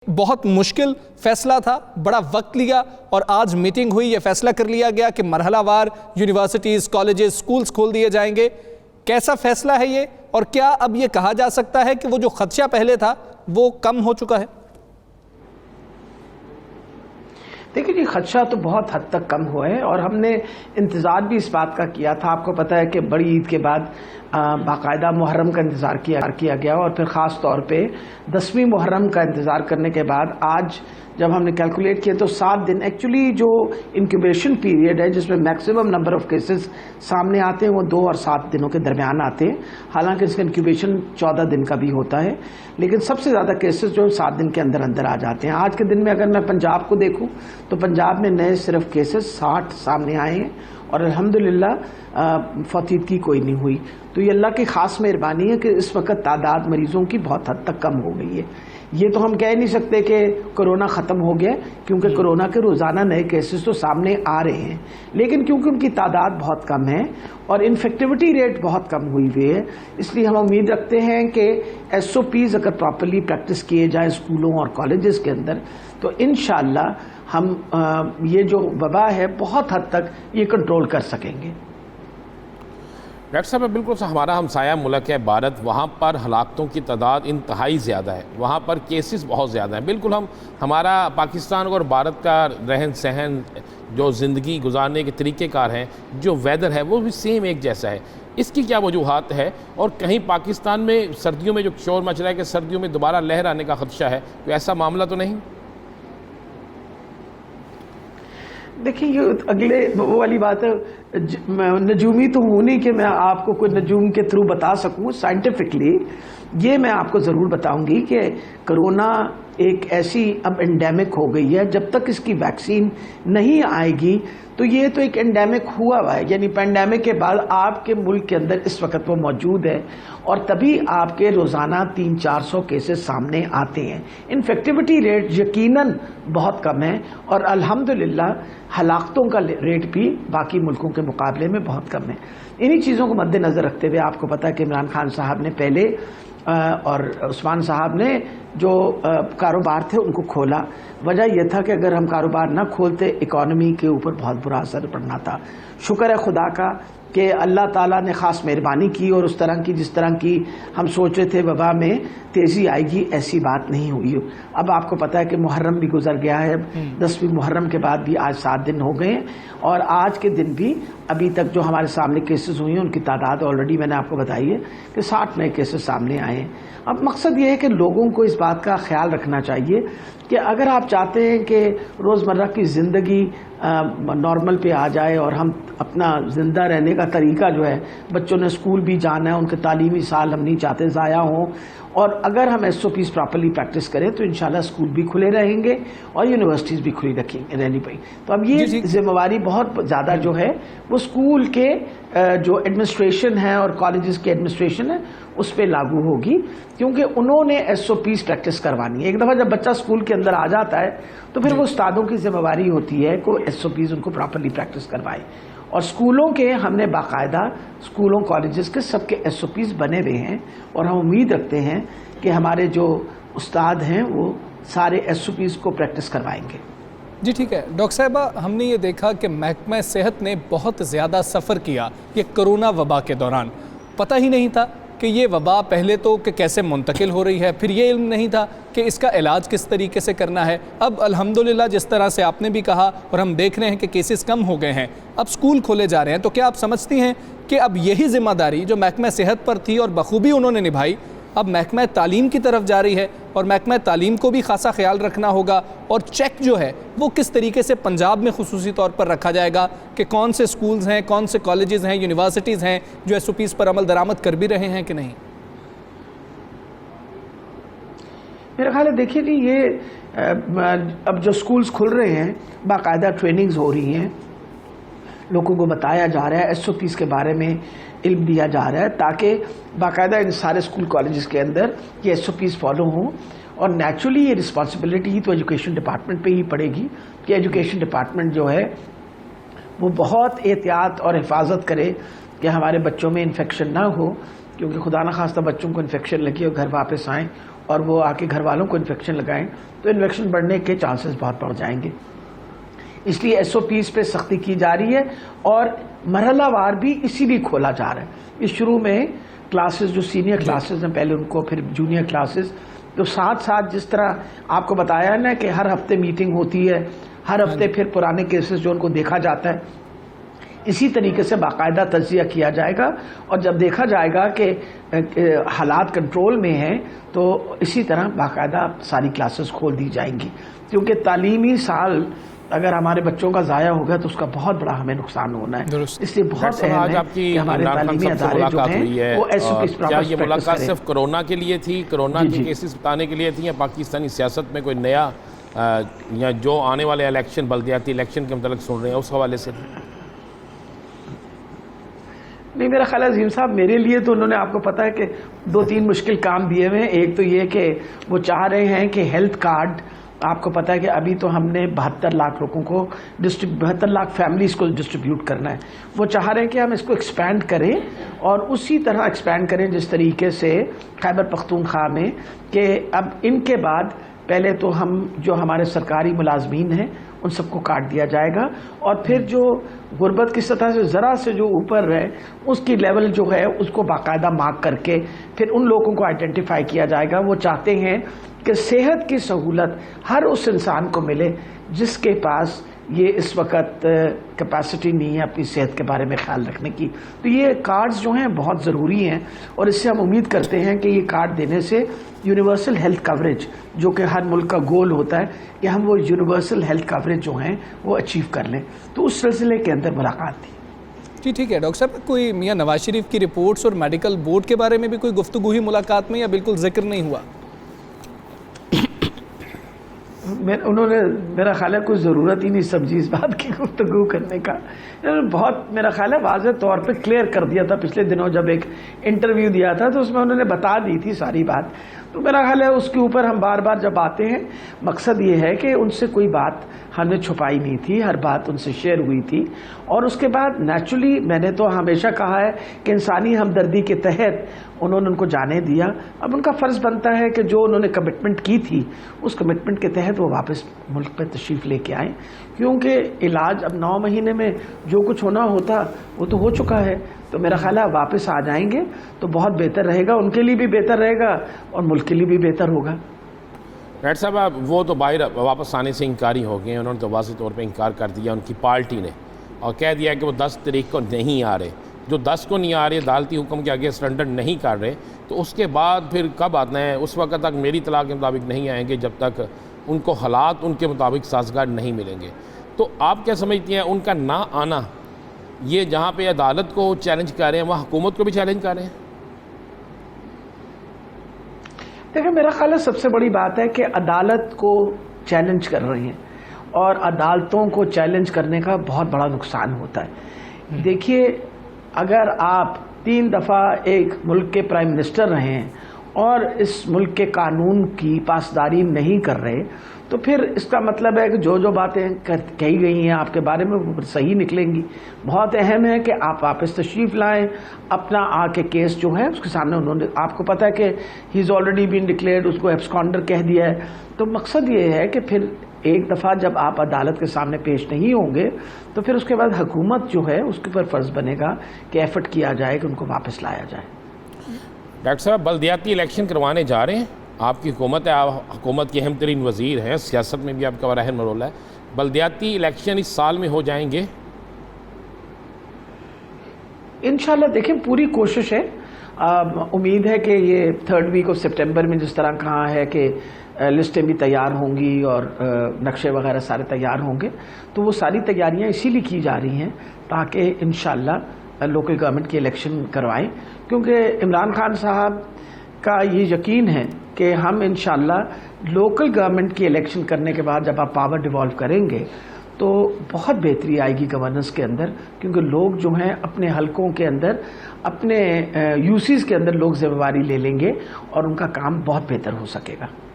بہت مشکل فیصلہ تھا، بڑا وقت لیا اور آج میٹنگ ہوئی، یہ فیصلہ کر لیا گیا کہ مرحلہ وار یونیورسٹیز، کالجز، سکولز کھول دیے جائیں گے۔ کیسا فیصلہ ہے یہ، اور کیا اب یہ کہا جا سکتا ہے کہ وہ جو خدشہ پہلے تھا وہ کم ہو چکا ہے؟ دیکھیں جی، خدشہ تو بہت حد تک کم ہوا ہے، اور ہم نے انتظار بھی اس بات کا کیا تھا۔ آپ کو پتہ ہے کہ بڑی عید کے بعد باقاعدہ محرم کا انتظار کیا گیا، اور پھر خاص طور پہ 10ویں محرم کا انتظار کرنے کے بعد آج جب ہم نے کیلکولیٹ کیا تو 7 دن ایکچولی جو انکیوبیشن پیریڈ ہے، جس میں میکسیمم نمبر آف کیسز سامنے آتے ہیں وہ 2 اور 7 دنوں کے درمیان آتے ہیں، حالانکہ اس کا انکیوبیشن 14 دن کا بھی ہوتا ہے، لیکن سب سے زیادہ کیسز جو 7 دن کے اندر اندر آ جاتے ہیں۔ آج کے دن میں اگر میں پنجاب کو دیکھوں تو پنجاب میں نئے صرف کیسز 60 سامنے آئے ہیں، اور الحمدللہ فوتیدگی کوئی نہیں ہوئی۔ تو یہ اللہ کی خاص مہربانی ہے کہ اس وقت تعداد مریضوں کی بہت حد تک کم ہو گئی ہے۔ یہ تو ہم کہہ نہیں سکتے کہ کرونا ختم ہو گیا، کیونکہ کرونا کے روزانہ نئے کیسز تو سامنے آ رہے ہیں، لیکن کیونکہ ان کی تعداد بہت کم ہے اور انفیکٹیوٹی ریٹ بہت کم ہوئی ہوئی ہے، اس لیے ہم امید رکھتے ہیں کہ SOPs اگر پراپرلی پریکٹس کیے جائیں اسکولوں اور کالجز کے اندر تو انشاءاللہ ہم یہ جو وبا ہے بہت حد تک یہ کنٹرول کر سکیں گے۔ ڈاکٹر صاحب، بالکل ہمارا ہمسایہ ملک ہے بھارت، وہاں پر ہلاکتوں کی تعداد انتہائی زیادہ ہے، وہاں پر کیسز بہت زیادہ ہیں۔ بالکل ہمارا پاکستان اور بھارت کا رہن سہن، جو زندگی گزارنے کے طریقہ کار ہیں، جو ویدر ہے وہ بھی سیم ایک جیسا ہے۔ اس کی کیا وجوہات ہے، اور کہیں پاکستان میں سردیوں میں جو شور مچ رہا ہے کہ سردیوں میں دوبارہ لہر آنے کا خدشہ ہے، کوئی ایسا معاملہ تو نہیں؟ دیکھیں، یہ اگلے وہ والی بات ہے، نجومی تو ہوں نہیں کہ میں آپ کو کوئی نجوم کے تھرو بتا سکوں۔ سائنٹیفکلی یہ میں آپ کو ضرور بتاؤں گی کہ کرونا ایک ایسی اب انڈیمک ہو گئی ہے، جب تک اس کی ویکسین نہیں آئے گی تو یہ تو ایک انڈیمک ہوا ہے، یعنی پینڈیمک کے بعد آپ کے ملک کے اندر اس وقت وہ موجود ہے، اور تبھی آپ کے روزانہ 300-400 کیسز سامنے آتے ہیں۔ انفیکٹیوٹی ریٹ یقیناً بہت کم ہے، اور الحمدللہ ہلاکتوں کا ریٹ بھی باقی ملکوں کے مقابلے میں بہت کم ہے۔ انہی چیزوں کو مد نظر رکھتے ہوئے آپ کو پتہ ہے کہ عمران خان صاحب نے پہلے اور عثمان صاحب نے جو کاروبار تھے ان کو کھولا۔ وجہ یہ تھا کہ اگر ہم کاروبار نہ کھولتے اکانومی کے اوپر بہت برا اثر پڑنا تھا۔ شکر ہے خدا کا کہ اللہ تعالیٰ نے خاص مہربانی کی، اور اس طرح کی جس طرح کی ہم سوچ رہے تھے وبا میں تیزی آئے گی، ایسی بات نہیں ہوئی۔ اب آپ کو پتہ ہے کہ محرم بھی گزر گیا ہے، 10ویں محرم کے بعد بھی آج 7 دن ہو گئے ہیں، اور آج کے دن بھی ابھی تک جو ہمارے سامنے کیسز ہوئی ہیں ان کی تعداد آلریڈی میں نے آپ کو بتائی ہے کہ 60 نئے کیسز سامنے آئے ہیں۔ اب مقصد یہ ہے کہ لوگوں کو اس بات کا خیال رکھنا چاہیے کہ اگر آپ چاہتے ہیں کہ روزمرہ کی زندگی نارمل پہ آ جائے اور ہم اپنا زندہ رہنے کا طریقہ جو ہے، بچوں نے اسکول بھی جانا ہے، ان کے تعلیمی سال ہم نہیں چاہتے ضائع ہوں، اور اگر ہم SOPs پراپرلی پریکٹس کریں تو انشاءاللہ اسکول بھی کھلے رہیں گے اور یونیورسٹیز بھی کھلی رہنی پڑیں۔ تو اب یہ ذمہ داری بہت زیادہ جو ہے وہ اسکول کے جو ایڈمنسٹریشن ہے اور کالجز کے ایڈمنسٹریشن ہے اس پہ لاگو ہوگی، کیونکہ انہوں نے SOPs پریکٹس کروانی ہے۔ ایک دفعہ جب بچہ اسکول کے اندر آ جاتا ہے تو پھر وہ استادوں کی ذمہ داری ہوتی ہے کہ SOPs ان کو پراپرلی پریکٹس کروائے، اور اسکولوں کے ہم نے باقاعدہ اسکولوں کالجز کے سب کے SOPs بنے ہوئے ہیں، اور ہم امید رکھتے ہیں کہ ہمارے جو استاد ہیں وہ سارے SOPs کو پریکٹس کروائیں گے۔ جی ٹھیک ہے ڈاکٹر صاحبہ، ہم نے یہ دیکھا کہ محکمہ صحت نے بہت زیادہ سفر کیا یہ کرونا وبا کے دوران۔ پتہ ہی نہیں تھا کہ یہ وبا پہلے تو کہ کیسے منتقل ہو رہی ہے، پھر یہ علم نہیں تھا کہ اس کا علاج کس طریقے سے کرنا ہے۔ اب الحمدللہ جس طرح سے آپ نے بھی کہا اور ہم دیکھ رہے ہیں کہ کیسز کم ہو گئے ہیں، اب سکول کھولے جا رہے ہیں، تو کیا آپ سمجھتی ہیں کہ اب یہی ذمہ داری جو محکمہ صحت پر تھی اور بخوبی انہوں نے نبھائی، اب محکمہ تعلیم کی طرف جا رہی ہے، اور محکمہ تعلیم کو بھی خاصا خیال رکھنا ہوگا، اور چیک جو ہے وہ کس طریقے سے پنجاب میں خصوصی طور پر رکھا جائے گا کہ کون سے سکولز ہیں، کون سے کالجز ہیں، یونیورسٹیز ہیں جو SOPs پر عمل درآمد کر بھی رہے ہیں کہ نہیں؟ میرا خیال ہے دیکھیے جی، یہ اب جو سکولز کھل رہے ہیں باقاعدہ ٹریننگز ہو رہی ہیں، لوگوں کو بتایا جا رہا ہے، SOPs کے بارے میں علم دیا جا رہا ہے، تاکہ باقاعدہ ان سارے اسکول کالجز کے اندر یہ SOPs فالو ہوں، اور نیچرلی یہ رسپانسبلٹی ہی تو ایجوکیشن ڈپارٹمنٹ پہ ہی پڑے گی کہ ایجوکیشن ڈپارٹمنٹ جو ہے وہ بہت احتیاط اور حفاظت کرے کہ ہمارے بچوں میں انفیکشن نہ ہو، کیونکہ خدا نخواستہ بچوں کو انفیکشن لگی اور گھر واپس آئیں اور وہ آ کے گھر والوں کو انفیکشن لگائیں تو انفیکشن بڑھنے کے چانسز بہت بڑھ جائیں گے. اس لیے SOPs پہ سختی کی جا رہی ہے اور مرحلہ وار بھی اسی لیے کھولا جا رہا ہے. اس شروع میں کلاسز جو سینئر کلاسز ہیں پہلے ان کو، پھر جونیئر کلاسز، تو ساتھ ساتھ جس طرح آپ کو بتایا نا کہ ہر ہفتے میٹنگ ہوتی ہے، ہر ہفتے پھر پرانے کیسز جو ان کو دیکھا جاتا ہے، اسی طریقے سے باقاعدہ تجزیہ کیا جائے گا. اور جب دیکھا جائے گا کہ حالات کنٹرول میں ہیں تو اسی طرح باقاعدہ ساری کلاسز کھول دی جائیں گی. کیونکہ تعلیمی سال اگر ہمارے بچوں کا ضائع ہوگا تو اس کا بہت بڑا ہمیں نقصان ہونا ہے. اس لیے بہت اہم ہے کہ ہمارے تعلیمی ادارے جو ہیں وہ SOPs کیا یہ ملاقات صرف کرونا کے لیے تھی، کرونا کے کیسز بتانے کے لیے تھی، یا پاکستانی سیاست میں کوئی نیا یا جو آنے والے الیکشن، بلدیاتی الیکشن کے متعلق سن رہے ہیں اس حوالے سے؟ نہیں، میرا خیال ہے عظیم صاحب، میرے لیے تو انہوں نے آپ کو پتا ہے کہ 2-3 مشکل کام دیے ہوئے ہیں. ایک تو یہ کہ وہ چاہ رہے ہیں کہ ہیلتھ کارڈ، آپ کو پتا ہے کہ ابھی تو ہم نے 72 لاکھ لوگوں کو 72 لاکھ فیملیز کو ڈسٹریبیوٹ کرنا ہے. وہ چاہ رہے ہیں کہ ہم اس کو ایکسپینڈ کریں اور اسی طرح ایکسپینڈ کریں جس طریقے سے خیبر پختونخوا میں، کہ اب ان کے بعد پہلے تو ہم جو ہمارے سرکاری ملازمین ہیں ان سب کو کاٹ دیا جائے گا، اور پھر جو غربت کی سطح سے ذرا سے جو اوپر ہے اس کی لیول جو ہے اس کو باقاعدہ مارک کر کے پھر ان لوگوں کو آئیڈینٹیفائی کیا جائے گا. وہ چاہتے ہیں کہ صحت کی سہولت ہر اس انسان کو ملے جس کے پاس یہ اس وقت کیپیسٹی نہیں ہے اپنی صحت کے بارے میں خیال رکھنے کی. تو یہ کارڈز جو ہیں بہت ضروری ہیں، اور اس سے ہم امید کرتے ہیں کہ یہ کارڈ دینے سے یونیورسل ہیلتھ کوریج، جو کہ ہر ملک کا گول ہوتا ہے کہ ہم وہ یونیورسل ہیلتھ کوریج جو ہیں وہ اچیو کر لیں. تو اس سلسلے کے اندر ملاقات تھی. جی ٹھیک ہے ڈاکٹر صاحب، کوئی میاں نواز شریف کی رپورٹس اور میڈیکل بورڈ کے بارے میں بھی کوئی گفتگو ہوئی ملاقات میں، یا بالکل ذکر نہیں ہوا؟ انہوں نے میرا خیال ہے کوئی ضرورت ہی نہیں سمجھی اس بات کی گفتگو کرنے کا. انہوں نے بہت میرا خیال ہے واضح طور پہ کلیئر کر دیا تھا. پچھلے دنوں جب ایک انٹرویو دیا تھا تو اس میں انہوں نے بتا دی تھی ساری بات. تو میرا خیال ہے اس کے اوپر ہم بار بار جب آتے ہیں، مقصد یہ ہے کہ ان سے کوئی بات ہم نے چھپائی نہیں تھی، ہر بات ان سے شیئر ہوئی تھی. اور اس کے بعد نیچرلی میں نے تو ہمیشہ کہا ہے کہ انسانی ہمدردی کے تحت انہوں نے ان کو جانے دیا. اب ان کا فرض بنتا ہے کہ جو انہوں نے کمٹمنٹ کی تھی اس کمٹمنٹ کے تحت وہ واپس ملک پہ تشریف لے کے آئیں، کیونکہ علاج اب 9 مہینے میں جو کچھ ہونا ہوتا وہ تو ہو چکا ہے. تو میرا خیال ہے واپس آ جائیں گے تو بہت بہتر رہے گا، ان کے لیے بھی بہتر رہے گا اور ملک کے لیے بھی بہتر ہوگا. ڈاکٹر صاحب، وہ تو باہر واپس آنے سے انکاری ہو گئے، انہوں نے تو واضح طور پہ انکار کر دیا ان کی پارٹی نے، اور کہہ دیا کہ وہ 10 تاریخ کو نہیں آ رہے. جو 10 کو نہیں آ رہے، عدالتی حکم کے آگے سرنڈر نہیں کر رہے، تو اس کے بعد پھر کب آنا ہے؟ اس وقت تک میری اطلاع کے مطابق نہیں آئیں گے جب تک ان کو حالات ان کے مطابق سازگار نہیں ملیں گے. تو آپ کیا سمجھتی ہیں ان کا نہ آنا، یہ جہاں پہ عدالت کو چیلنج کر رہے ہیں وہاں حکومت کو بھی چیلنج کر رہے ہیں؟ دیکھیں، میرا خیال ہے سب سے بڑی بات ہے کہ عدالت کو چیلنج کر رہے ہیں، اور عدالتوں کو چیلنج کرنے کا بہت بڑا نقصان ہوتا ہے. دیکھیے، اگر آپ 3 دفعہ ایک ملک کے پرائم منسٹر رہے ہیں اور اس ملک کے قانون کی پاسداری نہیں کر رہے، تو پھر اس کا مطلب ہے کہ جو باتیں کہی گئی ہیں آپ کے بارے میں وہ صحیح نکلیں گی. بہت اہم ہے کہ آپ واپس تشریف لائیں، اپنا آ کے کیس جو ہے اس کے سامنے. انہوں نے، آپ کو پتا ہے کہ ہی از آلریڈی بین ڈکلیئرڈ، اس کو ایبسکانڈر کہہ دیا ہے. تو مقصد یہ ہے کہ پھر ایک دفعہ جب آپ عدالت کے سامنے پیش نہیں ہوں گے تو پھر اس کے بعد حکومت جو ہے اس کے اوپر فرض بنے گا کہ ایفرٹ کیا جائے کہ ان کو واپس لایا جائے. ڈاکٹر صاحب، بلدیاتی الیکشن کروانے جا رہے ہیں، آپ کی حکومت ہے، آپ حکومت کے اہم ترین وزیر ہیں، سیاست میں بھی آپ کا بڑا اہم رول ہے. بلدیاتی الیکشن اس سال میں ہو جائیں گے؟ انشاءاللہ دیکھیں پوری کوشش ہے. امید ہے کہ یہ 3rd ویک آف سپٹمبر میں جس طرح کہا ہے کہ لسٹیں بھی تیار ہوں گی اور نقشے وغیرہ سارے تیار ہوں گے، تو وہ ساری تیاریاں اسی لیے کی جا رہی ہیں تاکہ انشاءاللہ لوکل گورنمنٹ کی الیکشن کروائیں. کیونکہ عمران خان صاحب کا یہ یقین ہے کہ ہم انشاءاللہ لوکل گورنمنٹ کی الیکشن کرنے کے بعد جب آپ پاور ڈیوالو کریں گے تو بہت بہتری آئے گی گورننس کے اندر، کیونکہ لوگ جو ہیں اپنے حلقوں کے اندر، اپنے یوسیز کے اندر لوگ ذمہ داری لے لیں گے اور ان کا کام بہت بہتر ہو سکے گا.